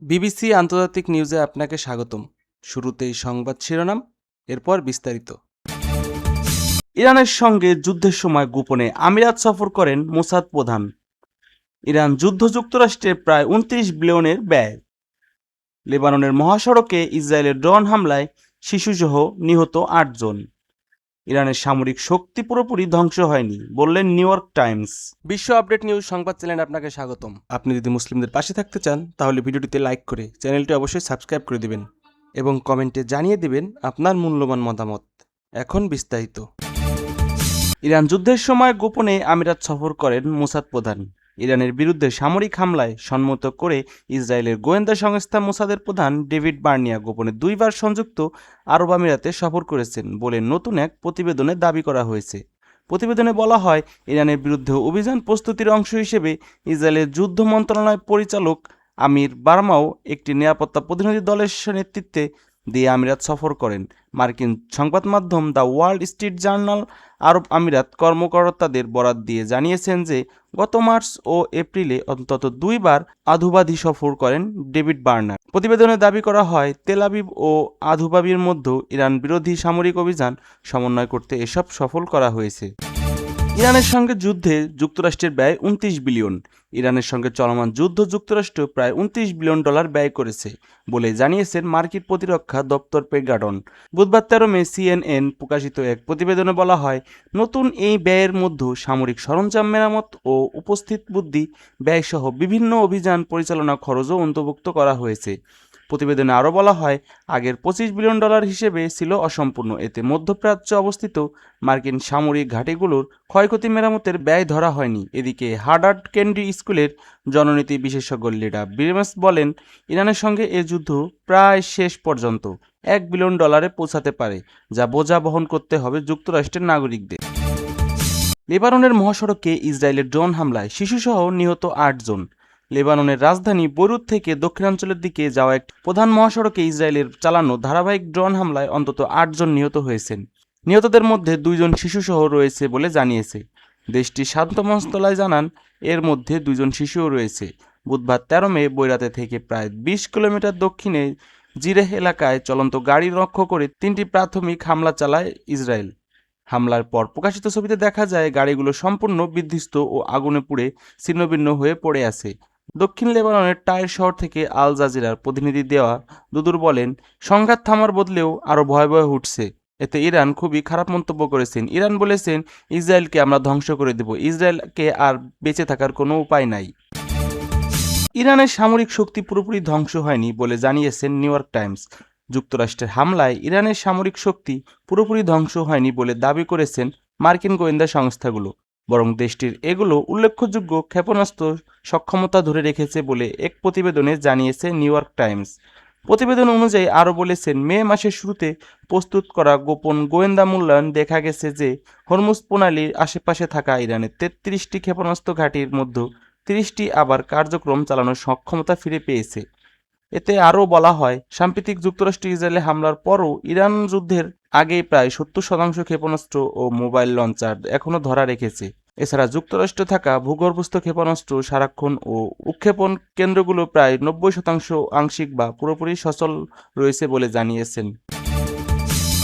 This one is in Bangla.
বিবিসি আন্তর্জাতিক নিউজে আপনাকে স্বাগতম। শুরুতেই সংবাদ শিরোনাম, এরপর বিস্তারিত। ইরানের সঙ্গে যুদ্ধের সময় গোপনে আমিরাত সফর করেন মোসাদ প্রধান। ইরান যুদ্ধ যুক্তরাষ্ট্রে প্রায় 29 বিলিয়নের ব্যয়। লেবাননের মহাসড়কে ইসরায়েলের ড্রোন হামলায় শিশুসহ নিহত 8 জন। ইরানের সামরিক শক্তি পুরোপুরি ধ্বংস হয়নি বললেন নিউ ইয়র্ক টাইমস। বিশ্ব আপডেট নিউজ সংবাদ চ্যানেলে আপনাকে স্বাগতম। আপনি যদি মুসলিমদের পাশে থাকতে চান তাহলে ভিডিওটিতে লাইক করে চ্যানেলটি অবশ্যই সাবস্ক্রাইব করে দিবেন এবং কমেন্টে জানিয়ে দিবেন আপনার মূল্যবান মতামত। এখন বিস্তারিত। ইরান যুদ্ধের সময় গোপনে আমিরাত সফর করেন মোসাদ প্রধান। ইরানের বিরুদ্ধে সামরিক হামলায় সম্মত করে ইসরায়েলের গোয়েন্দা সংস্থা মোসাদের প্রধান ডেভিড বার্নিয়া গোপনে 2 বার সংযুক্ত আরব আমিরাতে সফর করেছেন বলে নতুন এক প্রতিবেদনে দাবি করা হয়েছে। প্রতিবেদনে বলা হয়, ইরানের বিরুদ্ধে অভিযান প্রস্তুতির অংশ হিসেবে ইসরায়েলের যুদ্ধ মন্ত্রণালয় পরিচালক আমির বার্মাও একটি নিরাপত্তা প্রতিনিধি দলের নেতৃত্বে দিয়ে আমিরাত সফর করেন। মার্কিন সংবাদ মাধ্যম দ্য ওয়াল স্ট্রিট জার্নাল আরব আমিরাত কর্মকর্তাদের বরাত দিয়ে জানিয়েছেন যে গত মার্চ ও এপ্রিলে অন্তত 2 বার আবুধাবি সফর করেন ডেভিড বার্নার। প্রতিবেদনে দাবি করা হয়, তেল আবিব ও আবুধাবির মধ্যে ইরান বিরোধী সামরিক অভিযান সমন্বয় করতে এসব সফর করা হয়েছে। ইরানের সঙ্গে যুদ্ধে যুক্তরাষ্ট্রের ব্যয় 29 বিলিয়ন। ইরানের সঙ্গে চলমান যুদ্ধ যুক্তরাষ্ট্র প্রায় 29 বিলিয়ন ডলার ব্যয় করেছে বলে জানিয়েছেন মার্কিন প্রতিরক্ষা দপ্তর পেন্টাগন। বুধবার 13 মে CNN প্রকাশিত এক প্রতিবেদনে বলা হয়, নতুন এই ব্যয়ের মধ্যে সামরিক সরঞ্জাম মেরামত ও উপস্থিত বুদ্ধি ব্যয়সহ বিভিন্ন অভিযান পরিচালনা খরচও অন্তর্ভুক্ত করা হয়েছে। প্রতিবেদনে আরও বলা হয়, আগের 25 বিলিয়ন ডলার হিসেবে ছিল অসম্পূর্ণ। এতে মধ্যপ্রাচ্যে অবস্থিত মার্কিন সামরিক ঘাঁটিগুলোর ক্ষয়ক্ষতি মেরামতের ব্যয় ধরা হয়নি। এদিকে হার্ভার্ড কেন্দ্রি স্কুলের জননীতি বিশেষজ্ঞ লিডা ব্রিমেস বলেন, ইরানের সঙ্গে এ যুদ্ধ প্রায় শেষ পর্যন্ত $1 বিলিয়ন পৌঁছাতে পারে, যা বোঝা বহন করতে হবে যুক্তরাষ্ট্রের নাগরিকদের। লেবাননের মহাসড়কে ইসরায়েলের ড্রোন হামলায় শিশুসহ নিহত 8 জন। লেবাননের রাজধানী বৈরুত থেকে দক্ষিণাঞ্চলের দিকে যাওয়া একটি প্রধান মহাসড়কে ইসরায়েলের চালানো ধারাবাহিক ড্রোন হামলায় অন্তত 8 জন নিহত হয়েছেন। নিহতদের মধ্যে 2 জন শিশুসহ রয়েছে বলে জানিয়েছে দেশটির স্বাস্থ্য মন্ত্রণালয় জানান, এর মধ্যে 2 জন শিশুও রয়েছে। বুধবার 13 মে বৈরাতে থেকে প্রায় 20 কিলোমিটার দক্ষিণে জিরেহ এলাকায় চলন্ত গাড়ি লক্ষ্য করে 3টি প্রাথমিক হামলা চালায় ইসরায়েল। হামলার পর প্রকাশিত ছবিতে দেখা যায় গাড়িগুলো সম্পূর্ণ বিধ্বস্ত ও আগুনে পুড়ে ছিন্নভিন্ন হয়ে পড়ে আছে। দক্ষিণ লেবাননের টাইর শহর থেকে আল জাজিরার প্রতিনিধি দেওয়া দুদুর বলেন, সংঘাত থামার বদলেও আরও ভয়াবহ উঠছে। এতে ইরান খুবই খারাপ মন্তব্য করেছেন। ইরান বলেছেন, ইসরায়েলকে আমরা ধ্বংস করে দেব, ইসরায়েলকে আর বেঁচে থাকার কোনো উপায় নাই। ইরানের সামরিক শক্তি পুরোপুরি ধ্বংস হয়নি বলে জানিয়েছেন নিউ ইয়র্ক টাইমস। যুক্তরাষ্ট্রের হামলায় ইরানের সামরিক শক্তি পুরোপুরি ধ্বংস হয়নি বলে দাবি করেছেন মার্কিন গোয়েন্দা সংস্থাগুলো, বরং দেশটির এগুলো উল্লেখযোগ্য ক্ষেপণাস্ত্র সক্ষমতা ধরে রেখেছে বলে এক প্রতিবেদনে জানিয়েছে নিউ ইয়র্ক টাইমস। প্রতিবেদন অনুযায়ী আরও বলেছেন, মে মাসের শুরুতে প্রস্তুত করা গোপন গোয়েন্দা মূল্যায়ন দেখা গেছে যে হরমুজ প্রণালীর আশেপাশে থাকা ইরানের 33টি ক্ষেপণাস্ত্র ঘাঁটির মধ্যে 30টি আবার কার্যক্রম চালানোর সক্ষমতা ফিরে পেয়েছে। এতে আরও বলা হয়, সাম্প্রতিক যুক্তরাষ্ট্র ইসরায়েলে হামলার পরও ইরান যুদ্ধের আগেই প্রায় 70% ক্ষেপণাস্ত্র ও মোবাইল লঞ্চার এখনও ধরা রেখেছে। এছাড়া যুক্তরাষ্ট্রে থাকা ভূগর্ভস্থ ক্ষেপণাস্ত্র সারাক্ষণ ও উৎক্ষেপণ কেন্দ্রগুলো প্রায় 90% আংশিক বা পুরোপুরি সচল রয়েছে বলে জানিয়েছেন।